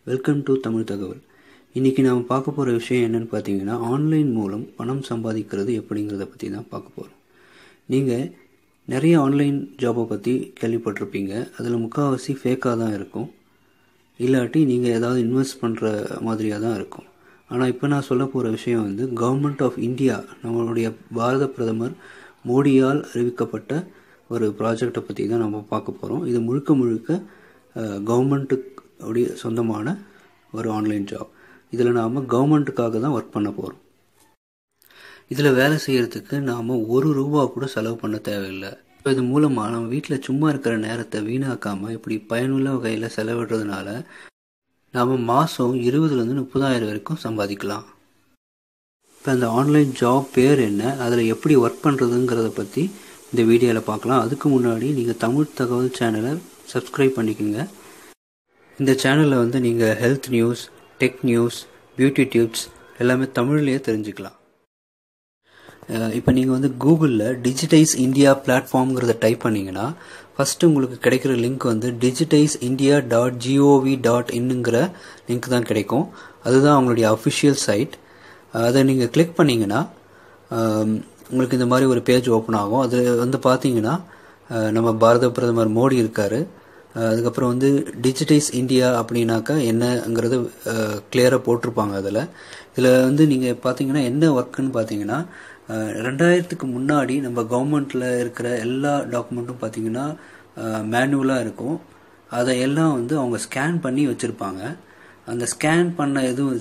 Welcome to Tamil தகவல். இன்றைக்கி நாம் பார்க்க போகிற விஷயம் என்னென்னு பார்த்தீங்கன்னா, ஆன்லைன் மூலம் பணம் சம்பாதிக்கிறது எப்படிங்கிறத பற்றி தான் பார்க்க போகிறோம். நீங்கள் நிறைய ஆன்லைன் ஜாபை பற்றி கேள்விப்பட்டிருப்பீங்க. அதில் முக்கால்வாசி ஃபேக்காக தான் இருக்கும், இல்லாட்டி நீங்கள் ஏதாவது இன்வெஸ்ட் பண்ணுற மாதிரியாக தான் இருக்கும். ஆனால் இப்போ நான் சொல்ல போகிற விஷயம் கவர்மெண்ட் ஆஃப் இந்தியா, நம்மளுடைய பாரத பிரதமர் மோடியால் அறிவிக்கப்பட்ட ஒரு ப்ராஜெக்டை பற்றி தான் நம்ம பார்க்க போகிறோம். இது முழுக்க முழுக்க கவர்மெண்ட்டுடைய சொந்தமான ஒரு ஆன்லைன் ஜாப். இதில் நாம் கவர்மெண்ட்டுக்காக தான் ஒர்க் பண்ண போகிறோம். இதில் வேலை செய்கிறதுக்கு நாம் ₹1 கூட செலவு பண்ண தேவையில்லை. இப்போ இது மூலமாக நம்ம வீட்டில் சும்மா இருக்கிற நேரத்தை வீணாக்காமல் இப்படி பயனுள்ள வகையில் செலவிடுறதுனால நாம் மாதம் 20,000 to 30,000 வரைக்கும் சம்பாதிக்கலாம். இப்போ அந்த ஆன்லைன் ஜாப் பேர் என்ன, அதில் எப்படி ஒர்க் பண்ணுறதுங்கிறத பற்றி இந்த வீடியோவில் பார்க்கலாம். அதுக்கு முன்னாடி நீங்கள் தமிழ் தகவல் சேனலை சப்ஸ்கிரைப் பண்ணிக்கோங்க. இந்த சேனலில் நீங்கள் health news, tech news, beauty tips எல்லாமே தமிழ்லேயே தெரிஞ்சுக்கலாம். இப்போ நீங்கள் கூகுளில் டிஜிட்டைஸ் இந்தியா பிளாட்ஃபார்ம்ங்கிறத டைப் பண்ணிங்கன்னா ஃபஸ்ட்டு உங்களுக்கு கிடைக்கிற லிங்க் digitizeindia.gov.inங்கிற லிங்க் தான் கிடைக்கும். அதுதான் அவங்களுடைய அஃபிஷியல் சைட். அதை நீங்கள் கிளிக் பண்ணிங்கன்னா உங்களுக்கு இந்த மாதிரி ஒரு பேஜ் ஓப்பன் ஆகும். அது பார்த்தீங்கன்னா நம்ம பாரத பிரதமர் மோடி இருக்கார். அதுக்கப்புறம் டிஜிட்டைஸ் இந்தியா அப்படின்னாக்கா என்னங்கிறது கிளியராக போட்டிருப்பாங்க. இதில் நீங்கள் பார்த்தீங்கன்னா என்ன ஒர்க்குன்னு பார்த்தீங்கன்னா, 2000க்கு முன்னாடி நம்ம கவர்மெண்ட்டில் இருக்கிற எல்லா டாக்குமெண்ட்டும் பார்த்தீங்கன்னா மேனுவலாக இருக்கும். அதை எல்லாம் அவங்க ஸ்கேன் பண்ணி வச்சுருப்பாங்க. அந்த ஸ்கேன் பண்ண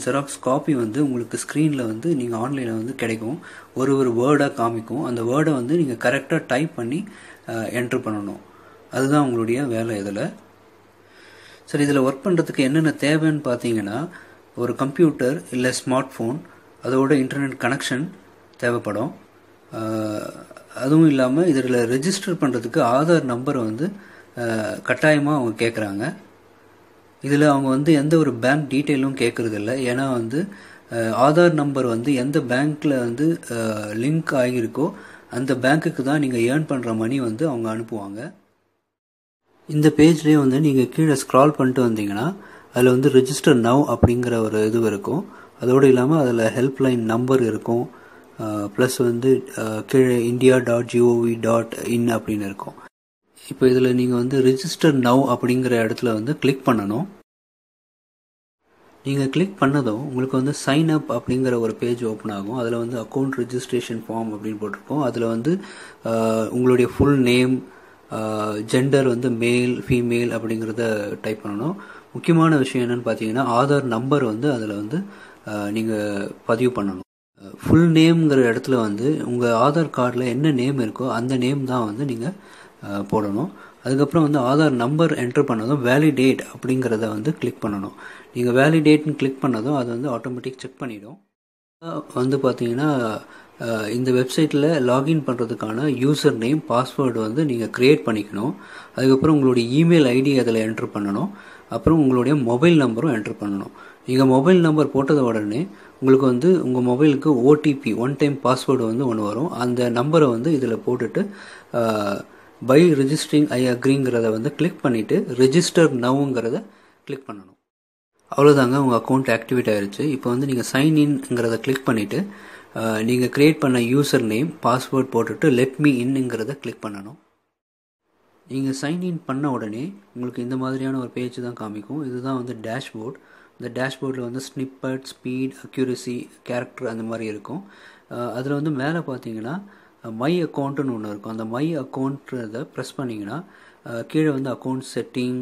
ஜெராக்ஸ் காப்பி உங்களுக்கு ஸ்க்ரீனில் நீங்கள் ஆன்லைனில் கிடைக்கும். ஒரு வேர்டாக காமிக்கும். அந்த வேர்டை நீங்கள் கரெக்டாக டைப் பண்ணி என்ட்ரு பண்ணணும். அதுதான் உங்களுடைய வேலை. சரி, இதில் ஒர்க் பண்ணுறதுக்கு என்னென்ன தேவைன்னு பார்த்தீங்கன்னா, ஒரு கம்ப்யூட்டர் இல்லை ஸ்மார்ட் ஃபோன், அதோட இன்டர்நெட் கனெக்ஷன் தேவைப்படும். அதுவும் இல்லாமல் இதில் ரெஜிஸ்டர் பண்ணுறதுக்கு ஆதார் நம்பரை கட்டாயமாக அவங்க கேட்குறாங்க. இதில் அவங்க எந்த ஒரு பேங்க் டீட்டெயிலும் கேட்குறதில்ல. ஏன்னா ஆதார் நம்பர் எந்த பேங்க்கில் லிங்க் ஆகியிருக்கோ அந்த பேங்க்குக்கு தான் நீங்கள் ஏர்ன் பண்ணுற மணி அவங்க அனுப்புவாங்க. இந்த பேஜ்லேயே நீங்கள் கீழே ஸ்க்ரால் பண்ணிட்டு வந்தீங்கன்னா அதில் ரெஜிஸ்டர் நவ் அப்படிங்கிற ஒரு இது இருக்கும். அதோடு இல்லாமல் அதில் ஹெல்ப்லைன் நம்பர் இருக்கும். ப்ளஸ் கீழே india.gov.in அப்படின்னு இருக்கும். இப்போ இதில் நீங்கள் ரெஜிஸ்டர் நவ் அப்படிங்கிற இடத்துல கிளிக் பண்ணணும். நீங்கள் கிளிக் பண்ணதும் உங்களுக்கு சைன் அப் அப்படிங்கிற ஒரு பேஜ் ஓப்பன் ஆகும். அதில் அக்கௌண்ட் ரெஜிஸ்ட்ரேஷன் ஃபார்ம் அப்படின்னு போட்டிருக்கோம். அதில் உங்களுடைய full name, gender male female அப்படிங்கிறத டைப் பண்ணணும். முக்கியமான விஷயம் என்னென்னு பார்த்தீங்கன்னா, ஆதார் நம்பர் அதில் நீங்கள் பதிவு பண்ணணும். ஃபுல் நேம்ங்கிற இடத்துல உங்கள் ஆதார் கார்டில் என்ன நேம் இருக்கோ அந்த நேம் தான் நீங்கள் போடணும். அதுக்கப்புறம் ஆதார் நம்பர் என்ட்ரு பண்ணதும் வேலிடேட் அப்படிங்கிறத கிளிக் பண்ணணும். நீங்கள் வேலிடேட்னு கிளிக் பண்ணதும் அது ஆட்டோமேட்டிக் செக் பண்ணிடும். பார்த்தீங்கன்னா இந்த வெப்சைட்டில் லாகின் பண்ணுறதுக்கான யூசர் நேம், பாஸ்வேர்டு நீங்கள் க்ரியேட் பண்ணிக்கணும். அதுக்கப்புறம் உங்களுடைய இமெயில் ஐடி அதில் என்ட்ரு பண்ணணும். அப்புறம் உங்களுடைய மொபைல் நம்பரும் என்ட்ரு பண்ணணும். நீங்கள் மொபைல் நம்பர் போட்டத உடனே உங்களுக்கு உங்கள் மொபைலுக்கு ஓடிபி, ஒன் டைம் பாஸ்வேர்டு ஒன்று வரும். அந்த நம்பரை இதில் போட்டுட்டு பை ரெஜிஸ்டரிங் ஐ அக்ரிங்கிறத கிளிக் பண்ணிவிட்டு ரெஜிஸ்டர் நவுங்கிறத கிளிக் பண்ணணும். அவ்வளோதாங்க, உங்கள் அக்கௌண்ட் ஆக்டிவேட் ஆகிருச்சு. இப்போ நீங்கள் சைன் இன்ங்கிறத கிளிக் பண்ணிவிட்டு நீங்கள் க்ரியேட் பண்ண யூசர் நேம், பாஸ்வேர்ட் போட்டுட்டு லெட் மீ இன்னுங்கிறத கிளிக் பண்ணணும். நீங்கள் சைன் இன் பண்ண உடனே உங்களுக்கு இந்த மாதிரியான ஒரு பேஜ் தான் காமிக்கும். இதுதான் டேஷ்போர்ட். இந்த டேஷ்போர்டில் ஸ்னிப்பட், ஸ்பீட், அக்யூரசி, கேரக்டர் அந்த மாதிரி இருக்கும். அதில் மேலே பார்த்தீங்கன்னா மை அக்கௌண்ட்டுன்னு ஒன்று இருக்கும். அந்த மை அக்கௌண்ட்றதை ப்ரெஸ் பண்ணிங்கன்னா கீழே அக்கௌண்ட் செட்டிங்,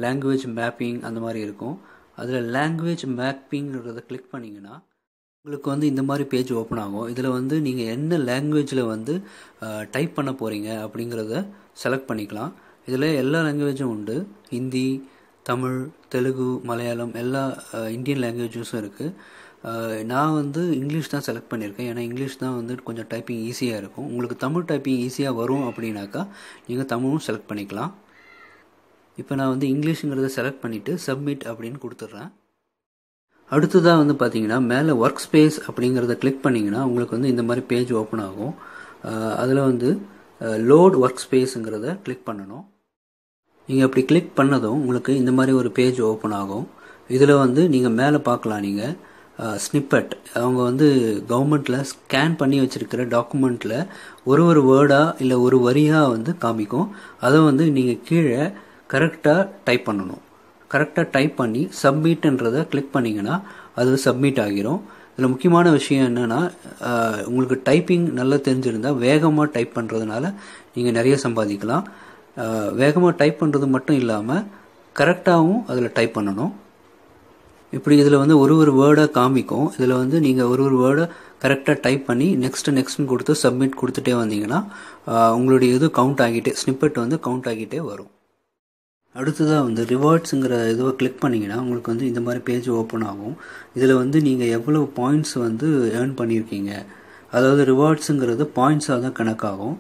லாங்குவேஜ் மேப்பிங் அந்த மாதிரி இருக்கும். அதில் லாங்குவேஜ் மேப்பிங்கிறத கிளிக் பண்ணிங்கன்னா உங்களுக்கு இந்த மாதிரி பேஜ் ஓப்பன் ஆகும். இதில் நீங்கள் என்ன லாங்குவேஜில் டைப் பண்ண போகிறீங்க அப்படிங்கிறத செலக்ட் பண்ணிக்கலாம். இதில் எல்லா லாங்குவேஜும் உண்டு. ஹிந்தி, தமிழ், தெலுங்கு, மலையாளம் எல்லா இந்தியன் லாங்குவேஜஸும் இருக்குது. நான் இங்கிலீஷ் தான் செலக்ட் பண்ணியிருக்கேன். ஏன்னா இங்கிலீஷ் தான் கொஞ்சம் டைப்பிங் ஈஸியாக இருக்கும். உங்களுக்கு தமிழ் டைப்பிங் ஈஸியாக வரும் அப்படின்னாக்கா நீங்கள் தமிழும் செலக்ட் பண்ணிக்கலாம். இப்போ நான் இங்கிலீஷுங்கிறத செலக்ட் பண்ணிவிட்டு சப்மிட் அப்படின்னு கொடுத்துட்றேன். அடுத்ததாக பார்த்தீங்கன்னா மேலே ஒர்க் ஸ்பேஸ் அப்படிங்கிறத கிளிக் பண்ணிங்கன்னா உங்களுக்கு இந்த மாதிரி பேஜ் ஓப்பன் ஆகும். அதில் லோட் ஒர்க் ஸ்பேஸுங்கிறத கிளிக் பண்ணணும். நீங்கள் அப்படி கிளிக் பண்ணதும் உங்களுக்கு இந்த மாதிரி ஒரு பேஜ் ஓப்பன் ஆகும். இதில் வந்து நீங்கள் மேலே பார்க்கலாம், நீங்கள் ஸ்னிப்பெட் அவங்க வந்து கவர்மெண்ட்டில் ஸ்கேன் பண்ணி வச்சுருக்கிற டாக்குமெண்ட்டில் ஒரு வேர்டாக இல்லை ஒரு வரியாக வந்து காமிக்கும். அதை வந்து நீங்கள் கீழே கரெக்டாக டைப் பண்ணணும். கரெக்டாக டைப் பண்ணி சப்மிட்ன்றதை கிளிக் பண்ணிங்கன்னா அது சப்மிட் ஆகிரும். இதில் முக்கியமான விஷயம் என்னென்னா, உங்களுக்கு டைப்பிங் நல்லா தெரிஞ்சிருந்தால் வேகமாக டைப் பண்ணுறதுனால நீங்கள் நிறைய சம்பாதிக்கலாம். வேகமாக டைப் பண்ணுறது மட்டும் இல்லாமல் கரெக்டாகவும் அதில் டைப் பண்ணணும். இப்படி இதில் வந்து ஒரு வேர்டாக காமிக்கும். இதில் வந்து நீங்கள் ஒரு வேர்டை கரெக்டாக டைப் பண்ணி நெக்ஸ்ட்னு கொடுத்து சப்மிட் கொடுத்துட்டே வந்தீங்கன்னா உங்களுடைய இது கவுண்ட் ஆகிட்டே, ஸ்னிப்பெட் வந்து கவுண்ட் ஆகிட்டே வரும். அடுத்ததாக வந்து ரிவார்ட்ஸுங்கிற இதுவை கிளிக் பண்ணிங்கன்னா உங்களுக்கு வந்து இந்த மாதிரி பேஜ் ஓப்பன் ஆகும். இதில் வந்து நீங்கள் எவ்வளோ பாயிண்ட்ஸ் வந்து ஏர்ன் பண்ணியிருக்கீங்க, அதாவது ரிவார்ட்ஸுங்கிறது பாயிண்ட்ஸாக தான் கணக்காகும்.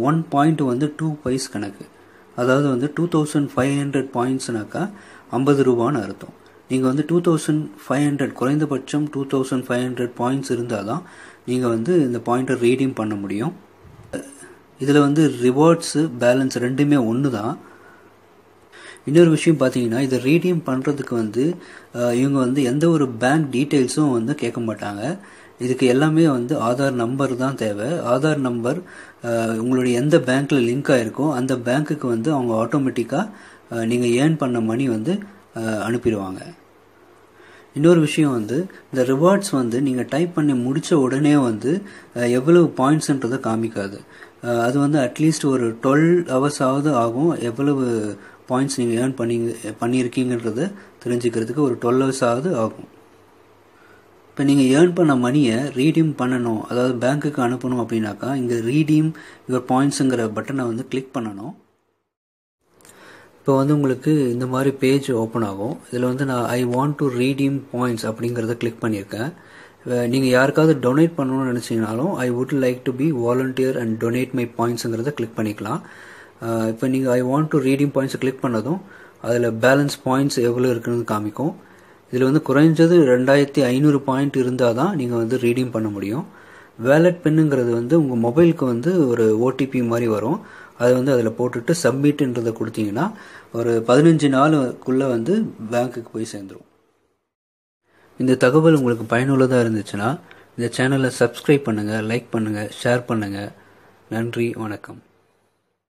1 பாயிண்ட் வந்து 2 பைஸ் கணக்கு. அதாவது வந்து 2500 பாயிண்ட்ஸ்னாக்கா 50 ரூபான்னு அர்த்தம். நீங்கள் வந்து 2500 குறைந்தபட்சம் 2500 பாயிண்ட்ஸ் இருந்தால் தான் நீங்கள் வந்து இந்த பாயிண்ட்டை ரீடீம் பண்ண முடியும். இதில் வந்து ரிவார்ட்ஸு பேலன்ஸ் ரெண்டுமே ஒன்று தான். இன்னொரு விஷயம் பார்த்தீங்கன்னா, இதை ரீடீம் பண்ணுறதுக்கு வந்து இவங்க வந்து எந்த ஒரு பேங்க் டீட்டெயில்ஸும் வந்து கேட்க மாட்டாங்க. இதுக்கு எல்லாமே வந்து ஆதார் நம்பர் தான் தேவை. ஆதார் நம்பர் உங்களுடைய எந்த பேங்க்கில் லிங்க் ஆகிருக்கோ அந்த பேங்க்குக்கு வந்து அவங்க ஆட்டோமேட்டிக்காக நீங்கள் ஏர்ன் பண்ண மணி வந்து அனுப்பிடுவாங்க. இன்னொரு விஷயம் வந்து இந்த ரிவார்ட்ஸ் வந்து நீங்கள் டைப் பண்ணி முடித்த உடனே வந்து எவ்வளவு பாயிண்ட்ஸுன்றதை காமிக்காது. அது வந்து அட்லீஸ்ட் ஒரு 12 ஹவர்ஸாவது ஆகும். எவ்வளவு பாயிண்ட்ஸ் நீங்கள் ஏர்ன் பண்ணியிருக்கீங்கன்றதை தெரிஞ்சுக்கிறதுக்கு ஒரு 12 ஹவர்ஸாவது ஆகும். இப்போ நீங்கள் ஏர்ன் பண்ண மணியை ரீடீம் பண்ணணும், அதாவது பேங்க்குக்கு அனுப்பணும் அப்படின்னாக்கா இங்கே ரீடீம் யுவர் பாயிண்ட்ஸுங்கிற பட்டனை வந்து கிளிக் பண்ணணும். இப்போ வந்து உங்களுக்கு இந்த மாதிரி பேஜ் ஓப்பன் ஆகும். இதில் வந்து நான் I want to redeem points அப்படிங்கிறத கிளிக் பண்ணியிருக்கேன். நீங்கள் யாருக்காவது டொனேட் பண்ணணும்னு நினச்சிங்கனாலும் I would like to be volunteer and donate my பாயிண்ட்ஸுங்கிறத கிளிக் பண்ணிக்கலாம். இப்போ நீங்கள் ஐ வாண்ட் டு ரீடீம் பாயிண்ட்ஸை கிளிக் பண்ணதும் அதில் பேலன்ஸ் பாயிண்ட்ஸ் எவ்வளோ இருக்குன்னு காமிக்கும். இதில் வந்து குறைஞ்சது 2500 பாயிண்ட் இருந்தால் தான் நீங்கள் வந்து ரீடீம் பண்ண முடியும். வேலட் பென்னுங்கிறது வந்து உங்கள் மொபைலுக்கு வந்து ஒரு ஓடிபி மாதிரி வரும். அதை வந்து அதில் போட்டுட்டு சப்மிட்ன்றதை கொடுத்தீங்கன்னா ஒரு 15 நாளுக்குள்ளே வந்து பேங்க்குக்கு போய் சேர்ந்துடும். இந்த தகவல் உங்களுக்கு பயனுள்ளதாக இருந்துச்சுன்னா இந்த சேனலை சப்ஸ்கிரைப் பண்ணுங்கள், லைக் பண்ணுங்கள், ஷேர் பண்ணுங்கள். நன்றி, வணக்கம்.